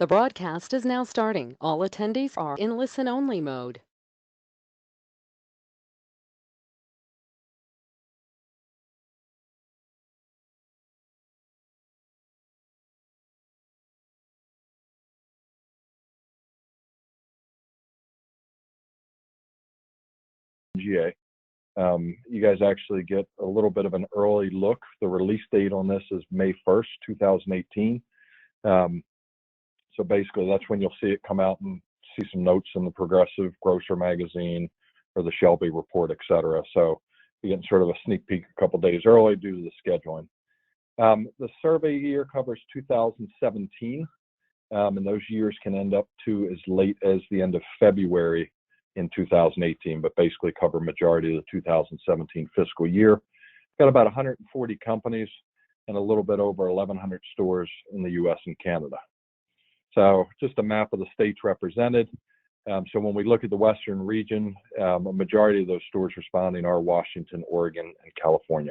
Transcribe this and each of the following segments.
The broadcast is now starting. All attendees are in listen-only mode. GA. You guys actually get a little bit of an early look. The release date on this is May 1st, 2018. So basically, that's when you'll see it come out and see some notes in the Progressive Grocer magazine or the Shelby report, etc. So you're getting sort of a sneak peek a couple days early due to the scheduling. The survey year covers 2017, and those years can end up to as late as the end of February in 2018, but basically cover majority of the 2017 fiscal year. Got about 140 companies and a little bit over 1,100 stores in the U.S. and Canada. So just a map of the states represented. So when we look at the Western region, a majority of those stores responding are Washington, Oregon, and California.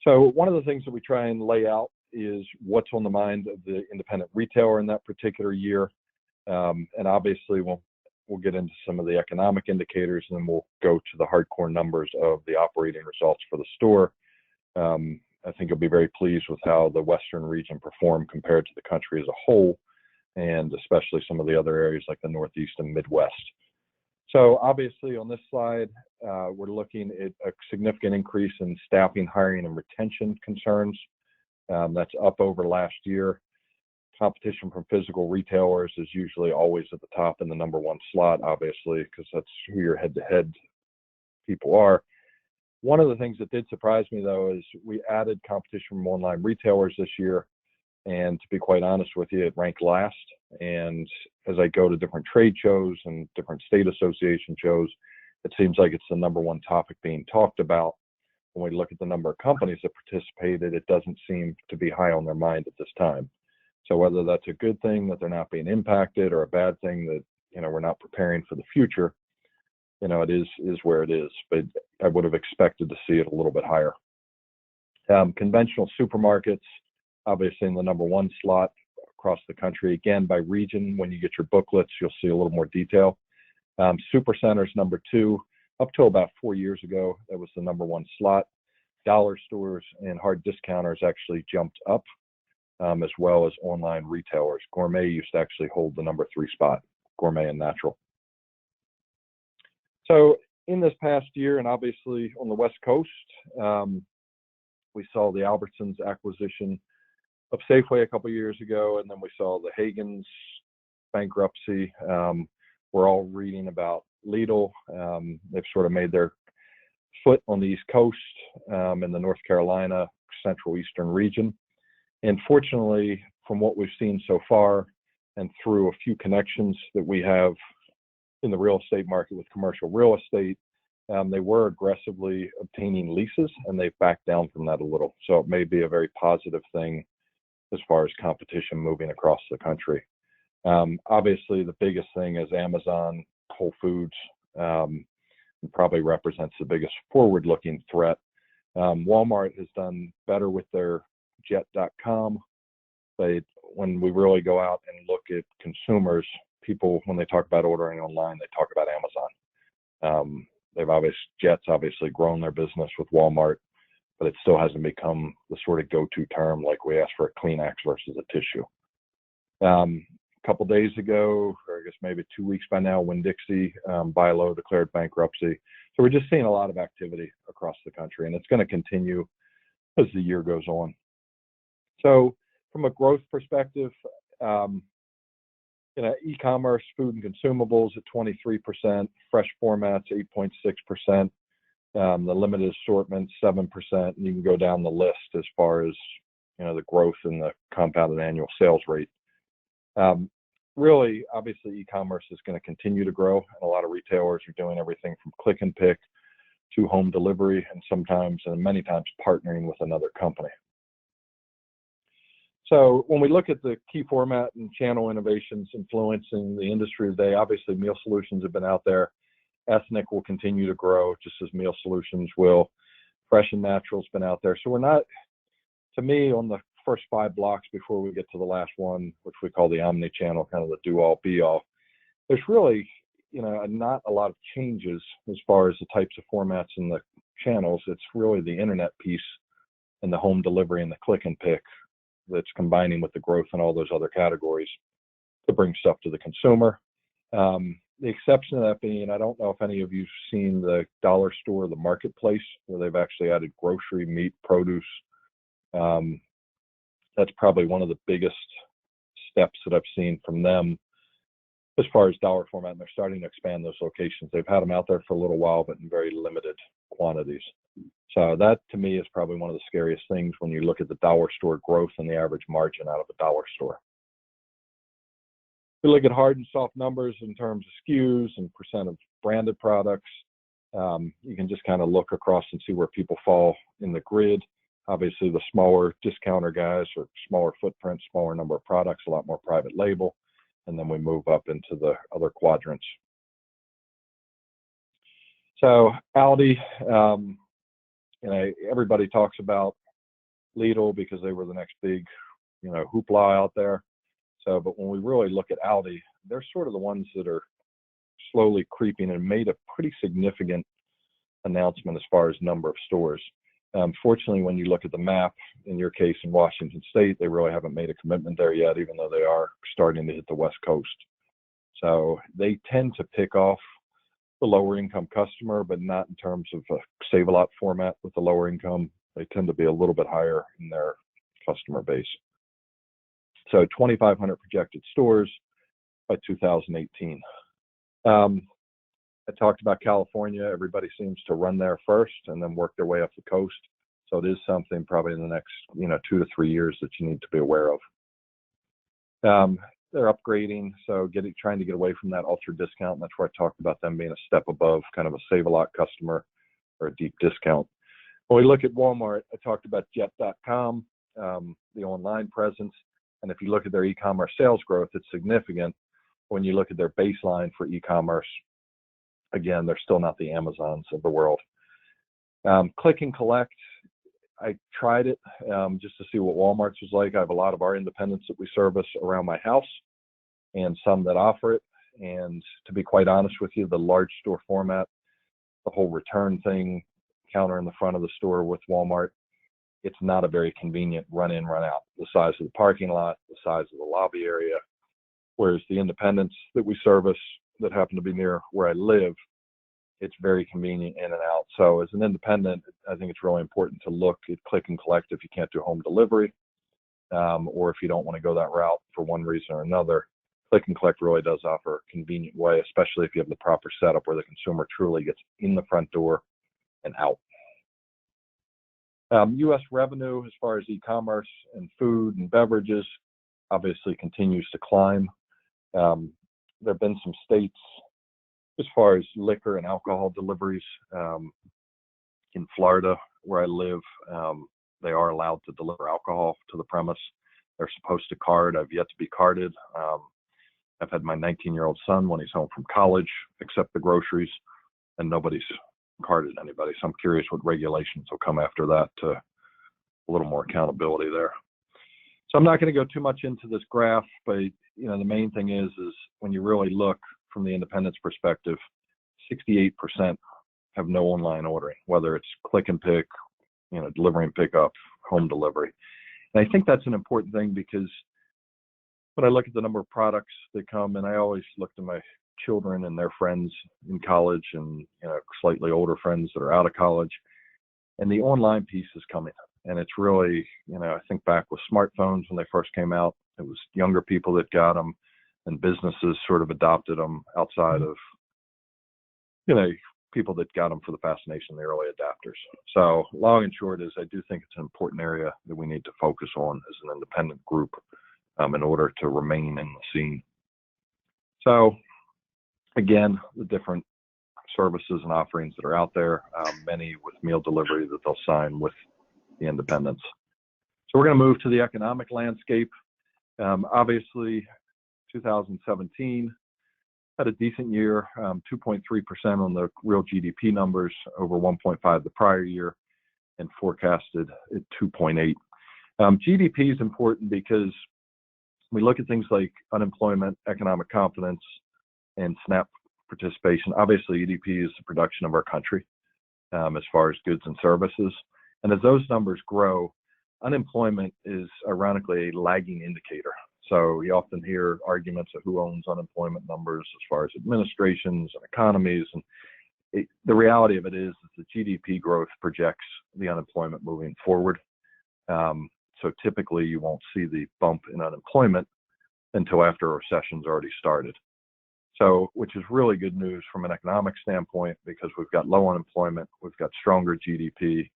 So one of the things that we try and lay out is what's on the mind of the independent retailer in that particular year. And obviously we'll get into some of the economic indicators, and then we'll go to the hardcore numbers of the operating results for the store. I think you'll be very pleased with how the Western region performed compared to the country as a whole, and especially some of the other areas like the Northeast and Midwest. So obviously on this slide, we're looking at a significant increase in staffing, hiring, and retention concerns. That's up over last year. Competition from physical retailers is usually always at the top in the number one slot, obviously, because that's who your head-to-head people are. One of the things that did surprise me, though, is we added competition from online retailers this year. And to be quite honest with you, it ranked last. And as I go to different trade shows and different state association shows, it seems like it's the number one topic being talked about. When we look at the number of companies that participated, it doesn't seem to be high on their mind at this time. So whether that's a good thing that they're not being impacted or a bad thing that, we're not preparing for the future, it is where it is. But I would have expected to see it a little bit higher. Conventional supermarkets, obviously in the number one slot across the country. Again, by region, when you get your booklets, you'll see a little more detail. Supercenters, number two. Up till about 4 years ago, that was the number one slot. Dollar stores and hard discounters actually jumped up, as well as online retailers. Gourmet used to actually hold the number three spot, gourmet and natural. So in this past year, and obviously on the West Coast, we saw the Albertsons acquisition of Safeway a couple years ago, and then we saw the Hagen's bankruptcy. We're all reading about Lidl. They've sort of made their foot on the East Coast, in the North Carolina, Central Eastern region. And fortunately, from what we've seen so far, and through a few connections that we have in the real estate market with commercial real estate, they were aggressively obtaining leases, and they've backed down from that a little. So it may be a very positive thing as far as competition moving across the country. Obviously, the biggest thing is Amazon, Whole Foods, probably represents the biggest forward-looking threat. Walmart has done better with their jet.com, but when we really go out and look at consumers, people, when they talk about ordering online, they talk about Amazon. Jet's obviously grown their business with Walmart, but it still hasn't become the sort of go-to term like we ask for a Kleenex versus a tissue. A couple days ago, or I guess maybe 2 weeks by now, Winn-Dixie, buy low, declared bankruptcy. So we're just seeing a lot of activity across the country, and it's going to continue as the year goes on. So from a growth perspective, e-commerce, food and consumables at 23%, fresh formats 8.6%, the limited assortment 7%, and you can go down the list as far as the growth in the compounded annual sales rate. Really, obviously, e-commerce is going to continue to grow, and a lot of retailers are doing everything from click and pick to home delivery, and sometimes and many times partnering with another company. So when we look at the key format and channel innovations influencing the industry today, obviously meal solutions have been out there. Ethnic will continue to grow just as meal solutions will. Fresh and natural's been out there. So we're not, to me, on the first 5 blocks before we get to the last one, which we call the omni-channel, kind of the do-all, be-all, there's really, not a lot of changes as far as the types of formats and the channels. It's really the internet piece and the home delivery and the click and pick that's combining with the growth in all those other categories to bring stuff to the consumer. The exception of that being, I don't know if any of you've seen the dollar store, the marketplace, where they've actually added grocery, meat, produce. That's probably one of the biggest steps that I've seen from them as far as dollar format, and they're starting to expand those locations. They've had them out there for a little while, but in very limited quantities. So that, to me, is probably one of the scariest things when you look at the dollar store growth and the average margin out of a dollar store. We look at hard and soft numbers in terms of SKUs and percent of branded products. You can just kind of look across and see where people fall in the grid. Obviously, the smaller discounter guys or smaller footprint, smaller number of products, a lot more private label. And then we move up into the other quadrants. So Aldi, everybody talks about Lidl because they were the next big, hoopla out there. So, but when we really look at Aldi, they're sort of the ones that are slowly creeping and made a pretty significant announcement as far as number of stores. Fortunately, when you look at the map, in your case in Washington State, they really haven't made a commitment there yet, even though they are starting to hit the West Coast. So they tend to pick off the lower income customer, but not in terms of a Save-A-Lot format with the lower income. They tend to be a little bit higher in their customer base. So 2,500 projected stores by 2018. I talked about California. Everybody seems to run there first and then work their way up the coast. So it is something probably in the next, 2 to 3 years that you need to be aware of. They're upgrading, so trying to get away from that ultra discount. And that's where I talked about them being a step above kind of a Save-A-Lot customer or a deep discount. When we look at Walmart, I talked about jet.com, the online presence. And if you look at their e-commerce sales growth, it's significant. When you look at their baseline for e-commerce, again, they're still not the Amazons of the world. Click and collect, I tried it just to see what Walmart's was like. I have a lot of our independents that we service around my house and some that offer it. And to be quite honest with you, the large store format, the whole return thing, counter in the front of the store with Walmart, it's not a very convenient run in, run out. The size of the parking lot, the size of the lobby area, whereas the independents that we service that happen to be near where I live, it's very convenient in and out. So as an independent, I think it's really important to look at click and collect if you can't do home delivery, or if you don't want to go that route for one reason or another. Click and collect really does offer a convenient way, especially if you have the proper setup where the consumer truly gets in the front door and out. U.S. revenue as far as e-commerce and food and beverages obviously continues to climb. There have been some states as far as liquor and alcohol deliveries. In Florida, where I live, they are allowed to deliver alcohol to the premise. They're supposed to card. I've yet to be carded. I've had my 19-year-old son, when he's home from college, accept the groceries, and nobody's carded anybody. So I'm curious what regulations will come after that to a little more accountability there. So I'm not going to go too much into this graph, but the main thing is when you really look from the independent's perspective, 68% have no online ordering, whether it's click and pick, delivery and pickup, home delivery. And I think that's an important thing because when I look at the number of products that come, and I always look to my children and their friends in college and slightly older friends that are out of college, and the online piece is coming. And it's really, I think back with smartphones when they first came out, it was younger people that got them, and businesses sort of adopted them outside of, people that got them for the fascination, the early adapters. So long and short is I do think it's an important area that we need to focus on as an independent group in order to remain in the scene. So again, the different services and offerings that are out there, many with meal delivery that they'll sign with the independents. So we're going to move to the economic landscape. Obviously, 2017 had a decent year, 2.3% on the real GDP numbers, over 1.5 the prior year, and forecasted at 2.8. GDP is important because we look at things like unemployment, economic confidence, and SNAP participation. Obviously, GDP is the production of our country as far as goods and services. And as those numbers grow, unemployment is ironically a lagging indicator. So you often hear arguments of who owns unemployment numbers as far as administrations and economies. And the reality of it is that the GDP growth projects the unemployment moving forward. So typically you won't see the bump in unemployment until after a recession's already started. So, which is really good news from an economic standpoint because we've got low unemployment, we've got stronger GDP,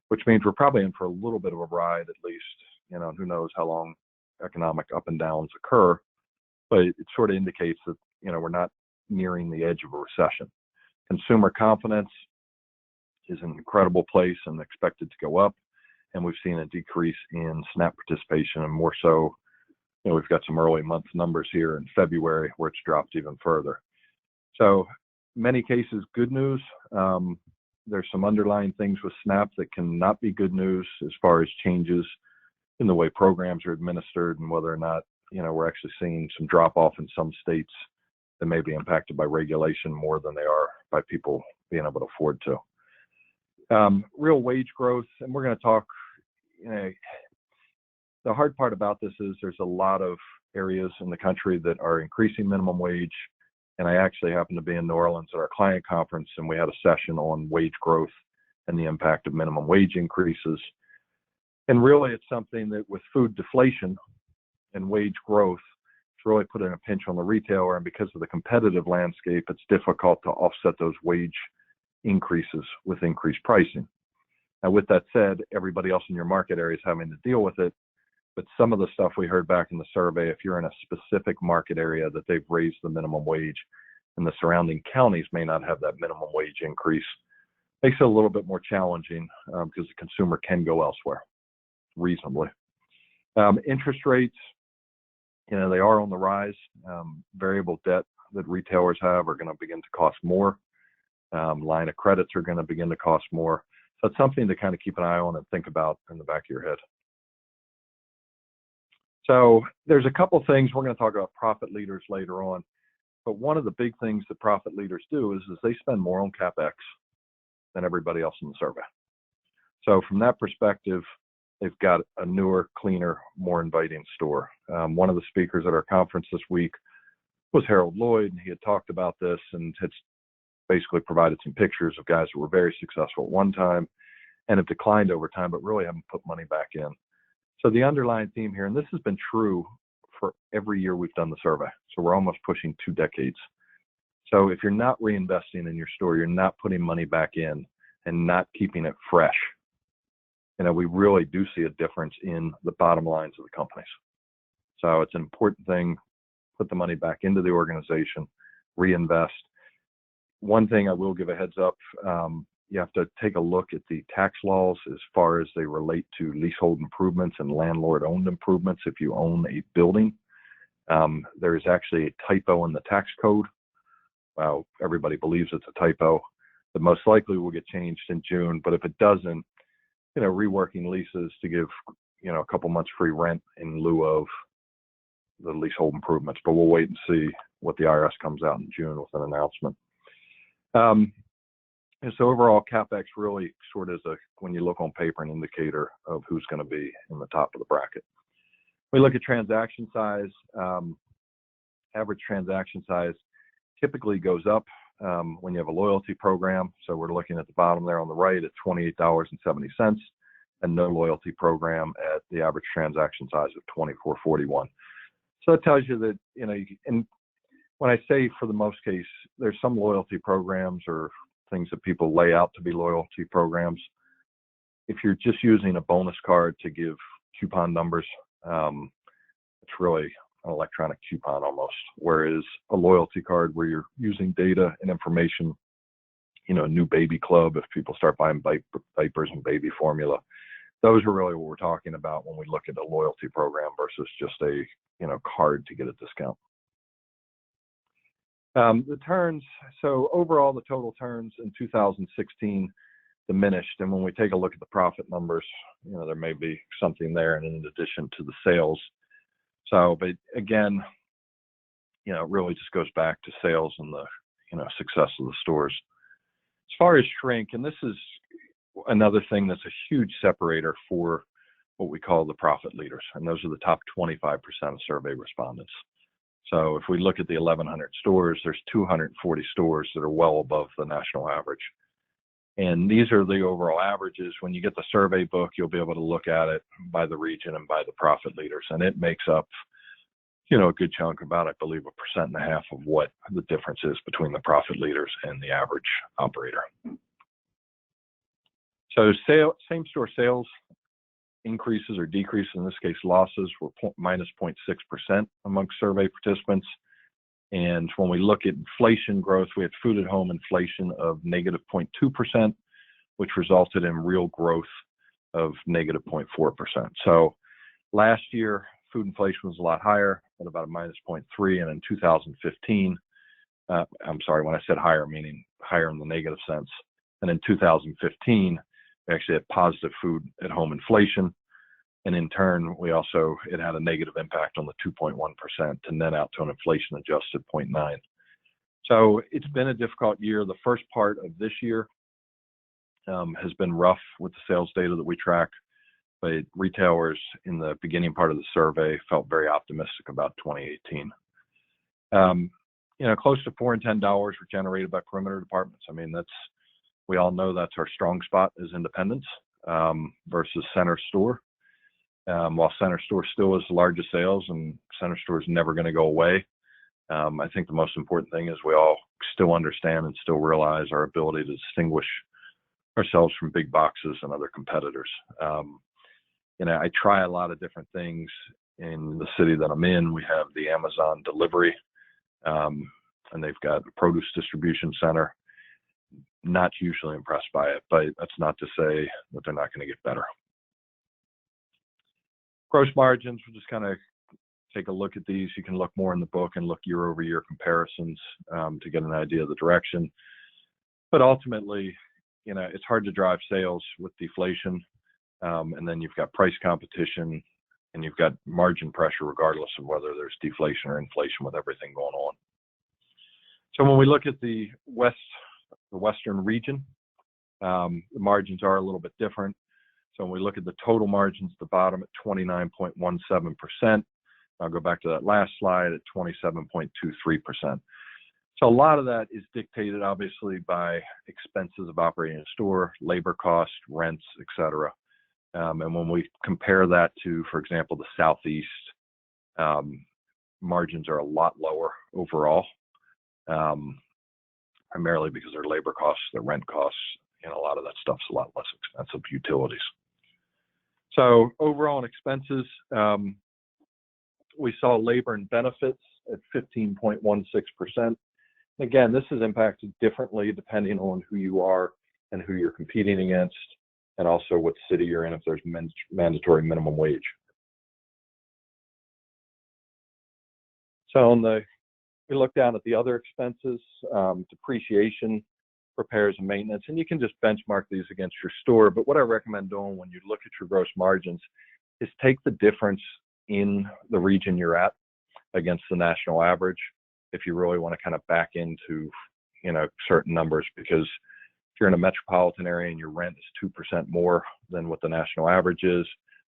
which means we're probably in for a little bit of a ride at least. Who knows how long economic up and downs occur, but it sort of indicates that, we're not nearing the edge of a recession. Consumer confidence is an incredible place and expected to go up. And we've seen a decrease in SNAP participation, and more so, we've got some early month numbers here in February where it's dropped even further. So many cases, good news. There's some underlying things with SNAP that cannot be good news as far as changes in the way programs are administered and whether or not, we're actually seeing some drop off in some states that may be impacted by regulation more than they are by people being able to afford to. Real wage growth, and we're going to talk, the hard part about this is there's a lot of areas in the country that are increasing minimum wage. And I actually happened to be in New Orleans at our client conference, and we had a session on wage growth and the impact of minimum wage increases. And really, it's something that with food deflation and wage growth, it's really putting a pinch on the retailer. And because of the competitive landscape, it's difficult to offset those wage increases with increased pricing. Now, with that said, everybody else in your market area is having to deal with it. But some of the stuff we heard back in the survey, if you're in a specific market area that they've raised the minimum wage and the surrounding counties may not have that minimum wage increase, makes it a little bit more challenging because the consumer can go elsewhere reasonably. Interest rates, they are on the rise. Variable debt that retailers have are going to begin to cost more. Line of credits are going to begin to cost more. So it's something to kind of keep an eye on and think about in the back of your head. So there's a couple things. We're going to talk about profit leaders later on. But one of the big things that profit leaders do is they spend more on CapEx than everybody else in the survey. So from that perspective, they've got a newer, cleaner, more inviting store. One of the speakers at our conference this week was Harold Lloyd, and he had talked about this and had basically provided some pictures of guys who were very successful at one time and have declined over time, but really haven't put money back in. So the underlying theme here, and this has been true for every year we've done the survey. So we're almost pushing 2 decades. So if you're not reinvesting in your store, you're not putting money back in and not keeping it fresh, we really do see a difference in the bottom lines of the companies. So it's an important thing, put the money back into the organization, reinvest. One thing I will give a heads up, you have to take a look at the tax laws as far as they relate to leasehold improvements and landlord-owned improvements. If you own a building, there is actually a typo in the tax code. Well, everybody believes it's a typo, but most likely will get changed in June. But if it doesn't, reworking leases to give, a couple months free rent in lieu of the leasehold improvements. But we'll wait and see what the IRS comes out in June with an announcement. And so overall, CapEx really sort of is when you look on paper, an indicator of who's going to be in the top of the bracket. We look at transaction size. Average transaction size typically goes up when you have a loyalty program. So we're looking at the bottom there on the right at $28.70, and no loyalty program at the average transaction size of $24.41. So that tells you that, and when I say for the most case, there's some loyalty programs or things that people lay out to be loyalty programs. If you're just using a bonus card to give coupon numbers, it's really an electronic coupon almost, whereas a loyalty card where you're using data and information, a new baby club, if people start buying diapers and baby formula, those are really what we're talking about when we look at a loyalty program versus just a, card to get a discount. The turns, so overall the total turns in 2016 diminished. And when we take a look at the profit numbers, there may be something there in addition to the sales. So, but again, it really just goes back to sales and the, success of the stores. As far as shrink, and this is another thing that's a huge separator for what we call the profit leaders, and those are the top 25% of survey respondents. So if we look at the 1,100 stores, there's 240 stores that are well above the national average. And these are the overall averages. When you get the survey book, you'll be able to look at it by the region and by the profit leaders. And it makes up, a good chunk, about, I believe, 1.5% of what the difference is between the profit leaders and the average operator. So same-store sales increases or decreases, in this case losses, were minus 0.6% amongst survey participants. And when we look at inflation growth, we had food at home inflation of negative 0.2%, which resulted in real growth of negative 0.4%. So last year, food inflation was a lot higher at about a minus 0.3. And in 2015, I'm sorry, when I said higher, meaning higher in the negative sense. And in 2015, we actually had positive food at home inflation. And in turn, it had a negative impact on the 2.1% to net out to an inflation adjusted 0.9. So it's been a difficult year. The first part of this year has been rough with the sales data that we track, but retailers in the beginning part of the survey felt very optimistic about 2018. Close to $4 and $10 were generated by perimeter departments. I mean, we all know that's our strong spot is independents versus center store. While center store still is the largest sales and center store is never going to go away, I think the most important thing is we all still understand and still realize our ability to distinguish ourselves from big boxes and other competitors. I try a lot of different things in the city that I'm in. We have the Amazon delivery, and they've got a produce distribution center. Not hugely impressed by it, but that's not to say that they're not going to get better. Gross margins, we'll just kind of take a look at these. You can look more in the book and look year-over-year comparisons to get an idea of the direction. But ultimately, it's hard to drive sales with deflation, and then you've got price competition, and you've got margin pressure regardless of whether there's deflation or inflation with everything going on. So when we look at the Western region, the margins are a little bit different. So when we look at the total margins at the bottom at 29.17%, I'll go back to that last slide at 27.23%. So a lot of that is dictated obviously by expenses of operating a store, labor costs, rents, et cetera. And when we compare that to, for example, the Southeast, margins are a lot lower overall, primarily because their labor costs, their rent costs, a lot of that stuff's a lot less expensive, utilities. So overall in expenses, we saw labor and benefits at 15.16%. Again, this is impacted differently depending on who you are and who you're competing against, and also what city you're in if there's mandatory minimum wage. So we look down at the other expenses, depreciation, repairs and maintenance, and you can just benchmark these against your store. But what I recommend doing when you look at your gross margins is take the difference in the region you're at against the national average if you really want to kind of back into, certain numbers, because if you're in a metropolitan area and your rent is 2% more than what the national average is,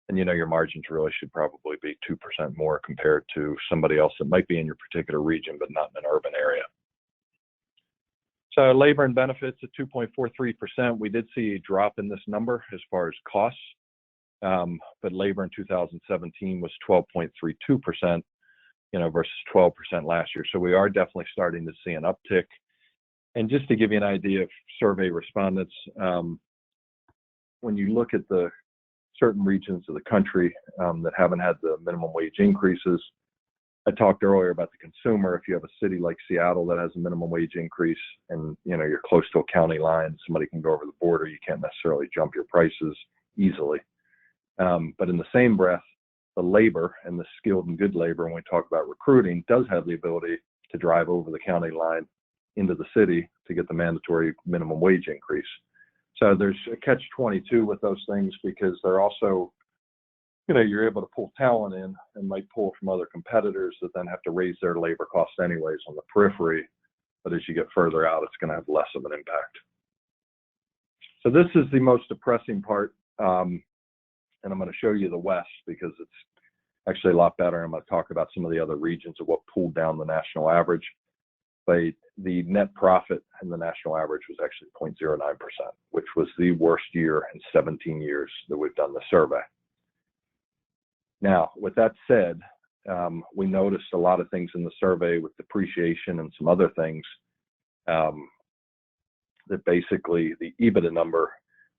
then your margins really should probably be 2% more compared to somebody else that might be in your particular region but not in an urban area. So labor and benefits at 2.43%. We did see a drop in this number as far as costs, but labor in 2017 was 12.32%, versus 12% last year. So we are definitely starting to see an uptick. And just to give you an idea of survey respondents, when you look at the certain regions of the country that haven't had the minimum wage increases, I talked earlier about the consumer. If you have a city like Seattle that has a minimum wage increase and you're close to a county line, somebody can go over the border, you can't necessarily jump your prices easily. But in the same breath, the labor and the skilled and good labor, when we talk about recruiting, does have the ability to drive over the county line into the city to get the mandatory minimum wage increase. So there's a catch-22 with those things because they're also, you're able to pull talent in and might pull from other competitors that then have to raise their labor costs anyways on the periphery. But as you get further out, it's going to have less of an impact. So this is the most depressing part. And I'm going to show you the West because it's actually a lot better. I'm going to talk about some of the other regions of what pulled down the national average. But the net profit in the national average was actually 0.09%, which was the worst year in 17 years that we've done the survey. Now, with that said, we noticed a lot of things in the survey with depreciation and some other things that basically the EBITDA number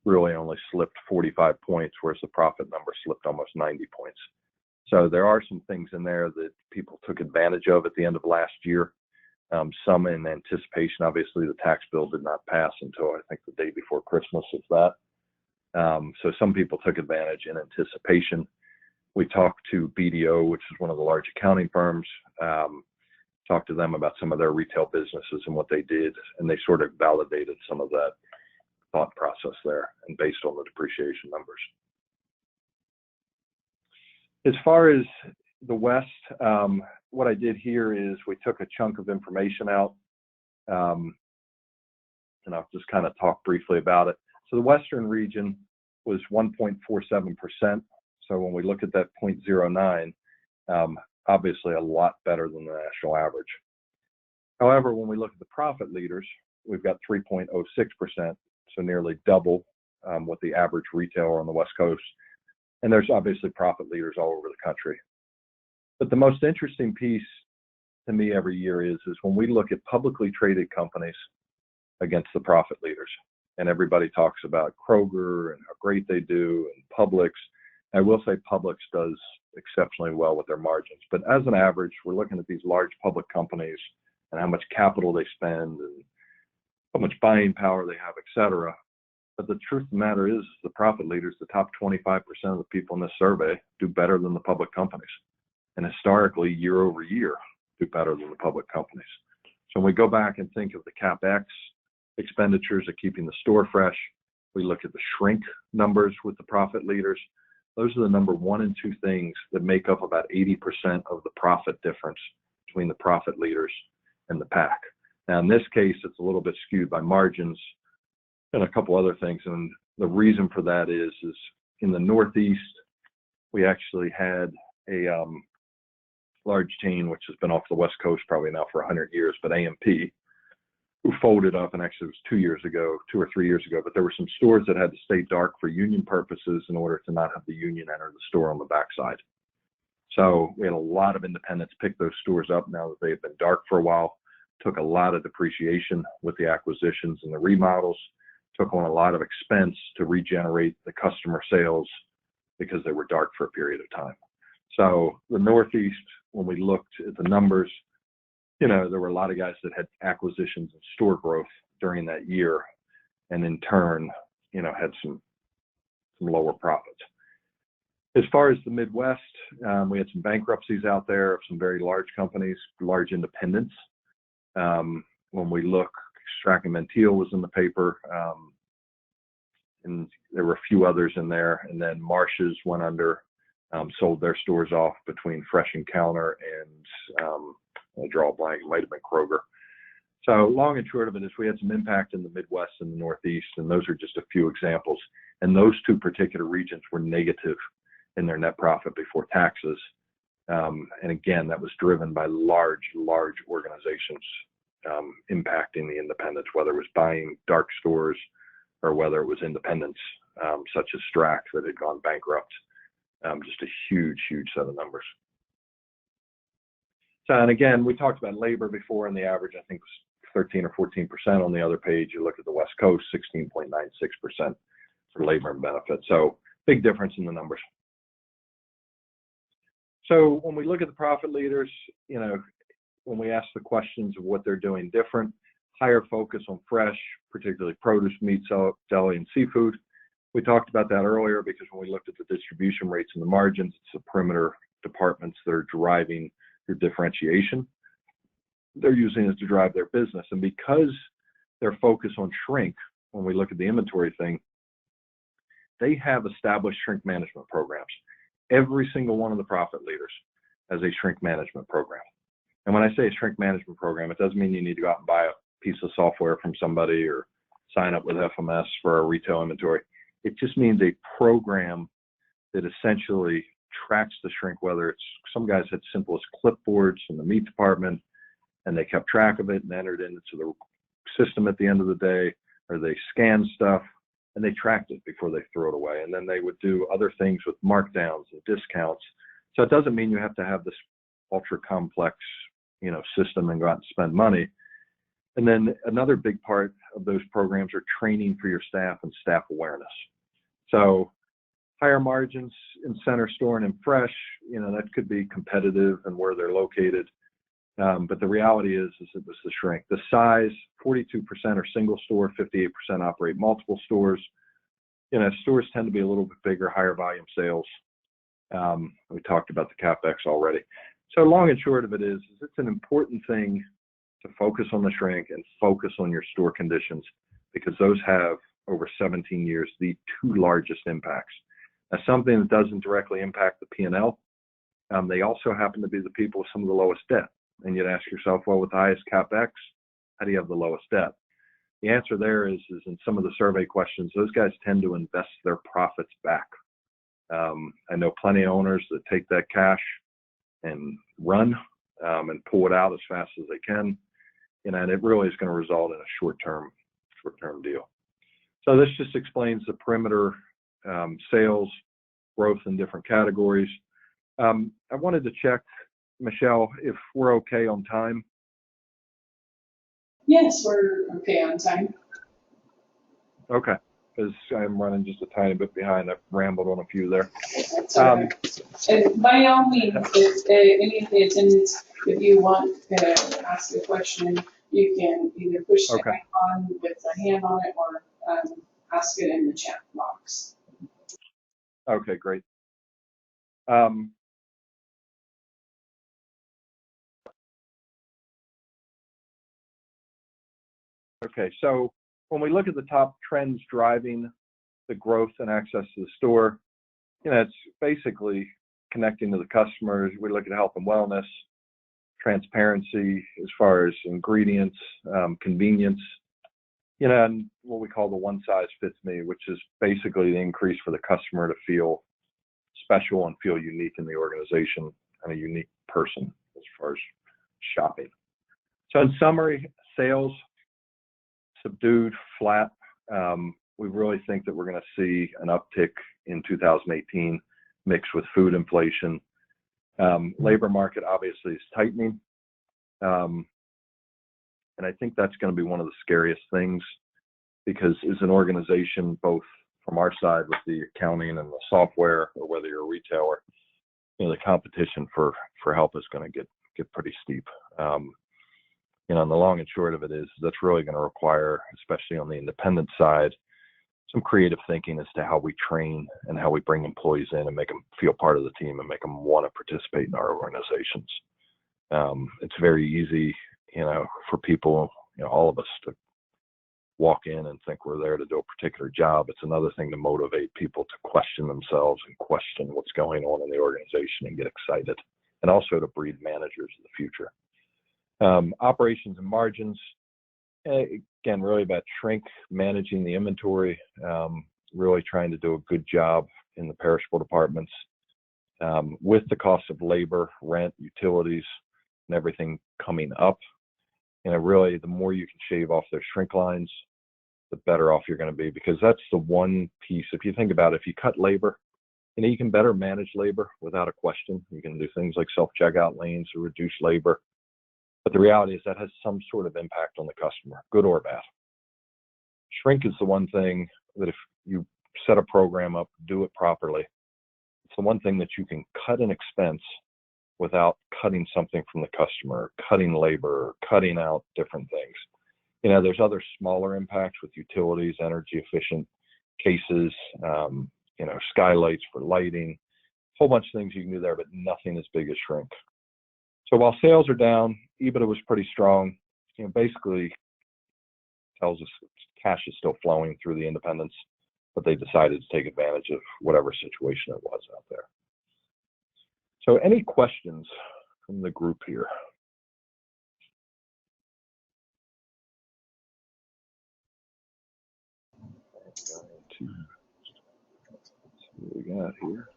really only slipped 45 points, whereas the profit number slipped almost 90 points. So there are some things in there that people took advantage of at the end of last year. Some in anticipation. Obviously, the tax bill did not pass until I think the day before Christmas, if that. So some people took advantage in anticipation. We talked to BDO, which is one of the large accounting firms, talked to them about some of their retail businesses and what they did, and they sort of validated some of that thought process there and based on the depreciation numbers. As far as the West, what I did here is we took a chunk of information out, and I'll just kind of talk briefly about it. So the Western region was 1.47%. So when we look at that 0.09, obviously a lot better than the national average. However, when we look at the profit leaders, we've got 3.06%, so nearly double what the average retailer on the West Coast. And there's obviously profit leaders all over the country. But the most interesting piece to me every year is when we look at publicly traded companies against the profit leaders. And everybody talks about Kroger and how great they do and Publix. I will say Publix does exceptionally well with their margins. But as an average, we're looking at these large public companies and how much capital they spend and how much buying power they have, et cetera. But the truth of the matter is the profit leaders, the top 25% of the people in this survey, do better than the public companies. And historically, year over year, do better than the public companies. So when we go back and think of the CapEx expenditures of keeping the store fresh, we look at the shrink numbers with the profit leaders. Those are the number 1 and 2 things that make up about 80% of the profit difference between the profit leaders and the pack. Now, in this case, it's a little bit skewed by margins and a couple other things. And the reason for that is in the Northeast, we actually had a large chain, which has been off the West Coast probably now for 100 years, but AMP, who folded up, and actually it was 2 years ago, 2 or 3 years ago, but there were some stores that had to stay dark for union purposes in order to not have the union enter the store on the backside. So we had a lot of independents pick those stores up now that they've been dark for a while, took a lot of depreciation with the acquisitions and the remodels, took on a lot of expense to regenerate the customer sales because they were dark for a period of time. So the Northeast, when we looked at the numbers, there were a lot of guys that had acquisitions and store growth during that year, and in turn, had some lower profits. As far as the Midwest, we had some bankruptcies out there of some very large companies, large independents. When we look, Strack and Menteel was in the paper, and there were a few others in there, and then Marsh's went under, sold their stores off between Fresh and Counter and I draw a blank, it might have been Kroger. So long and short of it is we had some impact in the Midwest and the Northeast, and those are just a few examples. And those 2 particular regions were negative in their net profit before taxes. And again, that was driven by large organizations impacting the independents, whether it was buying dark stores or whether it was independents such as Strack that had gone bankrupt. Just a huge set of numbers. So, and again, we talked about labor before, and the average, I think, was 13 or 14%. On the other page, you look at the West Coast, 16.96% for labor and benefits. So big difference in the numbers. So when we look at the profit leaders, when we ask the questions of what they're doing different, higher focus on fresh, particularly produce, meat, deli, and seafood. We talked about that earlier because when we looked at the distribution rates and the margins, it's the perimeter departments that are driving their differentiation. They're using it to drive their business. And because they're focused on shrink, when we look at the inventory thing, they have established shrink management programs. Every single one of the profit leaders has a shrink management program. And when I say a shrink management program, it doesn't mean you need to go out and buy a piece of software from somebody or sign up with FMS for a retail inventory. It just means a program that essentially tracks the shrink, whether it's, some guys had simple as clipboards in the meat department, and they kept track of it and entered it into the system at the end of the day, or they scanned stuff and they tracked it before they threw it away. And then they would do other things with markdowns and discounts. So it doesn't mean you have to have this ultra complex, system and go out and spend money. And then another big part of those programs are training for your staff and staff awareness. So higher margins in center store and in fresh, that could be competitive and where they're located. But the reality is it was the shrink. The size, 42% are single store, 58% operate multiple stores. Stores tend to be a little bit bigger, higher volume sales. We talked about the CapEx already. So long and short of it is it's an important thing to focus on the shrink and focus on your store conditions, because those have over 17 years the two largest impacts. Now, something that doesn't directly impact the P&L, they also happen to be the people with some of the lowest debt. And you'd ask yourself, well, with the highest CapEx, how do you have the lowest debt? The answer there is in some of the survey questions, those guys tend to invest their profits back. I know plenty of owners that take that cash and run and pull it out as fast as they can, and it really is going to result in a short-term deal. So this just explains the perimeter sales growth in different categories. I wanted to check, Michelle, if we're okay on time. Yes, we're okay on time. Okay, because I'm running just a tiny bit behind. I've rambled on a few there. That's all right. And by all means, if any of the attendants, if you want to ask a question, you can either push the icon with a hand on it or ask it in the chat box. Okay, great. Okay, so when we look at the top trends driving the growth and access to the store, it's basically connecting to the customers. We look at health and wellness, transparency as far as ingredients, convenience, and what we call the one size fits me, which is basically the increase for the customer to feel special and feel unique in the organization and a unique person as far as shopping. So in summary, sales subdued, flat. We really think that we're going to see an uptick in 2018 mixed with food inflation. Labor market obviously is tightening. And I think that's going to be one of the scariest things, because as an organization, both from our side with the accounting and the software, or whether you're a retailer, the competition for help is going to get pretty steep. And the long and short of it is that's really going to require, especially on the independent side, some creative thinking as to how we train and how we bring employees in and make them feel part of the team and make them want to participate in our organizations. It's very easy, for people, all of us, to walk in and think we're there to do a particular job. It's another thing to motivate people to question themselves and question what's going on in the organization and get excited, and also to breed managers of the future. Operations and margins, again, really about shrink, managing the inventory, really trying to do a good job in the perishable departments, with the cost of labor, rent, utilities, and everything coming up. Really, the more you can shave off those shrink lines, the better off you're going to be, because that's the one piece. If you think about it, if you cut labor, you can better manage labor without a question. You can do things like self-checkout lanes or reduce labor. But the reality is that has some sort of impact on the customer, good or bad. Shrink is the one thing that if you set a program up, do it properly, it's the one thing that you can cut an expense without cutting something from the customer, cutting labor, cutting out different things. There's other smaller impacts with utilities, energy efficient cases, skylights for lighting, a whole bunch of things you can do there, but nothing as big as shrink. So while sales are down, EBITDA was pretty strong. Basically tells us cash is still flowing through the independents, but they decided to take advantage of whatever situation it was out there. So any questions from the group here? See what we got here.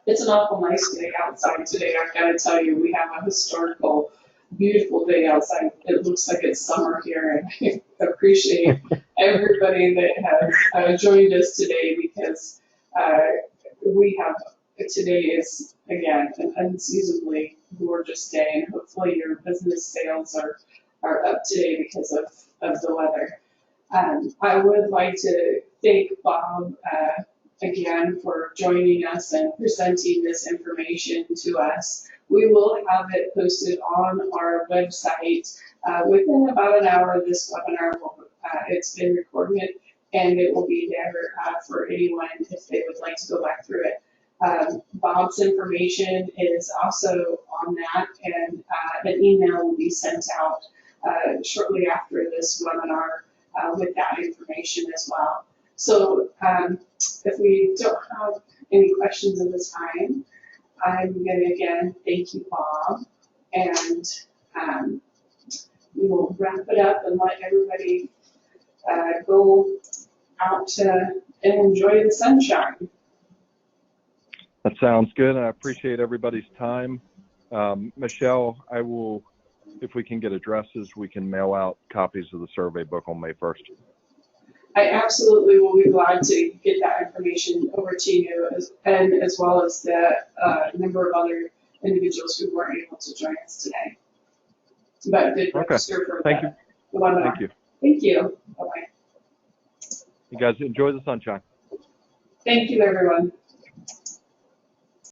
It's an awful nice day outside today. I've got to tell you, we have a historical, beautiful day outside. It looks like it's summer here, and I appreciate everybody that has joined us today, because we have, today is, again, an unseasonably gorgeous day, and hopefully your business sales are up today because of the weather. I would like to thank Bob again for joining us and presenting this information to us. We will have it posted on our website within about an hour. This webinar it's been recorded, and it will be there for anyone if they would like to go back through it. Bob's information is also on that, and an email will be sent out shortly after this webinar with that information as well. So if we don't have any questions at this time, I'm going to again thank you, Bob, and we will wrap it up and let everybody go out and enjoy the sunshine. That sounds good. I appreciate everybody's time. Michelle, I will, if we can get addresses, we can mail out copies of the survey book on May 1st. I absolutely will be glad to get that information over to you, as well as the number of other individuals who weren't able to join us today, but did register for the webinar. Thank you. Thank you. Bye-bye. You guys enjoy the sunshine. Thank you, everyone.